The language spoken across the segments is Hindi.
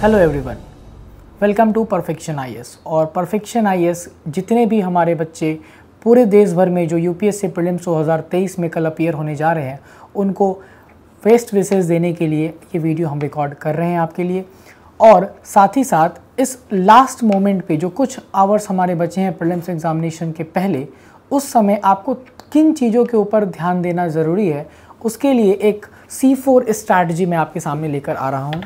Hello everyone, welcome to Perfection IAS. और परफेक्शन आईएएस जितने भी हमारे बच्चे पूरे देश भर में जो यूपीएससी प्रीलिम्स 2023 में कल अपीयर होने जा रहे हैं, उनको बेस्ट विशेस देने के लिए ये वीडियो हम रिकॉर्ड कर रहे हैं आपके लिए। और साथ ही साथ इस लास्ट मोमेंट पे जो कुछ आवर्स हमारे बचे हैं प्रीलिम्स एग्जामिनेशन के पहले, उस समय आपको किन चीज़ों के ऊपर ध्यान देना ज़रूरी है, उसके लिए एक C4 स्ट्रैटेजी मैं आपके सामने लेकर आ रहा हूँ।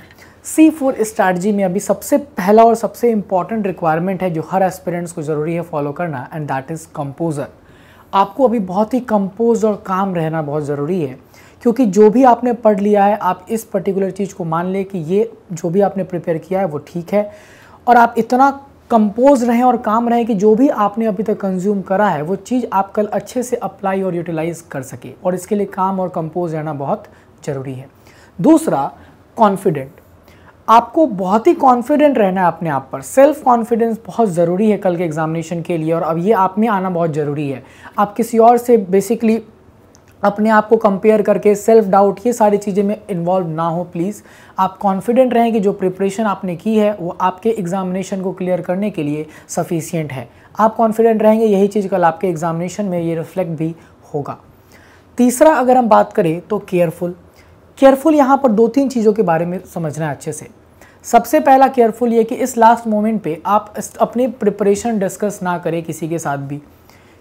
C4 स्ट्रैटेजी में अभी सबसे पहला और सबसे इम्पॉर्टेंट रिक्वायरमेंट है जो हर एस्पिरेंट्स को ज़रूरी है फॉलो करना, एंड दैट इज़ कंपोजर। आपको अभी बहुत ही कंपोज और काम रहना बहुत ज़रूरी है, क्योंकि जो भी आपने पढ़ लिया है आप इस पर्टिकुलर चीज़ को मान लें कि ये जो भी आपने प्रिपेयर किया है वो ठीक है, और आप इतना कंपोज रहें और काम रहें कि जो भी आपने अभी तक कंज्यूम करा है वो चीज़ आप कल अच्छे से अप्लाई और यूटिलाइज कर सके, और इसके लिए काम और कंपोज रहना बहुत ज़रूरी है। दूसरा, कॉन्फिडेंट। आपको बहुत ही कॉन्फिडेंट रहना है अपने आप पर। सेल्फ कॉन्फिडेंस बहुत ज़रूरी है कल के एग्जामिनेशन के लिए, और अब ये आप में आना बहुत ज़रूरी है। आप किसी और से बेसिकली अपने आप को कंपेयर करके सेल्फ डाउट, ये सारी चीज़ें में इन्वॉल्व ना हो प्लीज़। आप कॉन्फिडेंट रहें कि जो प्रिपरेशन आपने की है वो आपके एग्जामिनेशन को क्लियर करने के लिए सफिशिएंट है। आप कॉन्फिडेंट रहेंगे, यही चीज़ कल आपके एग्जामिनेशन में ये रिफ्लेक्ट भी होगा। तीसरा, अगर हम बात करें तो केयरफुल यहाँ पर दो तीन चीज़ों के बारे में समझना है अच्छे से। सबसे पहला केयरफुल ये कि इस लास्ट मोमेंट पे आप अपनी प्रिपरेशन डिस्कस ना करें किसी के साथ भी,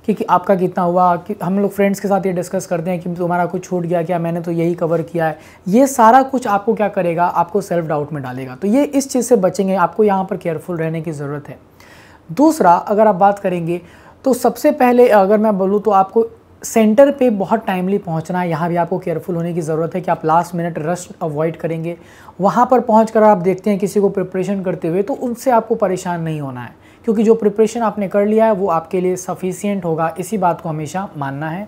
क्योंकि आपका कितना हुआ, कि हम लोग फ्रेंड्स के साथ ये डिस्कस करते हैं कि तुम्हारा कुछ छूट गया क्या, मैंने तो यही कवर किया है। ये सारा कुछ आपको क्या करेगा, आपको सेल्फ डाउट में डालेगा। तो ये इस चीज़ से बचेंगे, आपको यहाँ पर केयरफुल रहने की ज़रूरत है। दूसरा, अगर आप बात करेंगे तो सबसे पहले अगर मैं बोलूँ तो आपको सेंटर पे बहुत टाइमली पहुंचना है। यहाँ भी आपको केयरफुल होने की ज़रूरत है कि आप लास्ट मिनट रश अवॉइड करेंगे। वहाँ पर पहुंचकर आप देखते हैं किसी को प्रिपरेशन करते हुए, तो उनसे आपको परेशान नहीं होना है, क्योंकि जो प्रिपरेशन आपने कर लिया है वो आपके लिए सफिशिएंट होगा। इसी बात को हमेशा मानना है।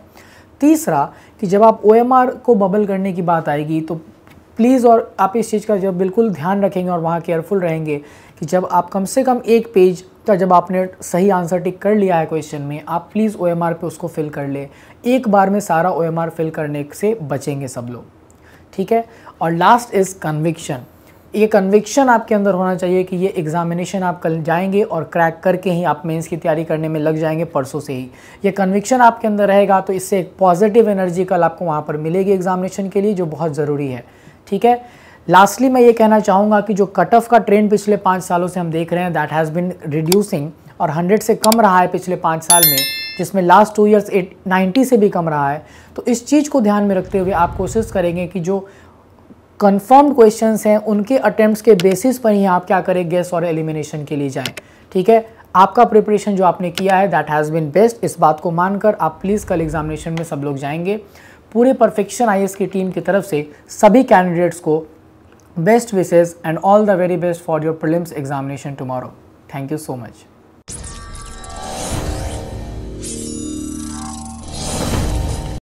तीसरा, कि जब आप OMR को बबल करने की बात आएगी तो प्लीज़, और आप इस चीज़ का जब बिल्कुल ध्यान रखेंगे और वहाँ केयरफुल रहेंगे कि जब आप कम से कम एक पेज का जब आपने सही आंसर टिक कर लिया है क्वेश्चन में, आप प्लीज़ OMR पे उसको फिल कर ले। एक बार में सारा OMR फिल करने से बचेंगे सब लोग, ठीक है। और लास्ट इज़ कन्विक्शन। ये कन्विक्शन आपके अंदर होना चाहिए कि ये एग्जामिनेशन आप कल जाएंगे और क्रैक करके ही आप मेंस की तैयारी करने में लग जाएंगे परसों से ही। ये कन्विक्शन आपके अंदर रहेगा तो इससे एक पॉजिटिव एनर्जी कल आपको वहाँ पर मिलेगी एग्जामिनेशन के लिए, जो बहुत ज़रूरी है, ठीक है। लास्टली मैं ये कहना चाहूँगा कि जो कट ऑफ का ट्रेंड पिछले 5 सालों से हम देख रहे हैं, दैट हैज़ बिन रिड्यूसिंग, और 100 से कम रहा है पिछले 5 साल में, जिसमें लास्ट 2 ईयर्स 90 से भी कम रहा है। तो इस चीज़ को ध्यान में रखते हुए आप कोशिश करेंगे कि जो कंफर्म्ड क्वेश्चंस हैं उनके अटेम्प्ट्स के बेसिस पर ही आप क्या करें, गेस और एलिमिनेशन के लिए जाएं, ठीक है। आपका प्रिपरेशन जो आपने किया है दैट हैज़ बिन बेस्ट, इस बात को मानकर आप प्लीज़ कल एग्जामिनेशन में सब लोग जाएंगे। पूरे परफेक्शन आईएएस की टीम की तरफ से सभी कैंडिडेट्स को best wishes and all the very best for your prelims examination tomorrow. Thank you so much.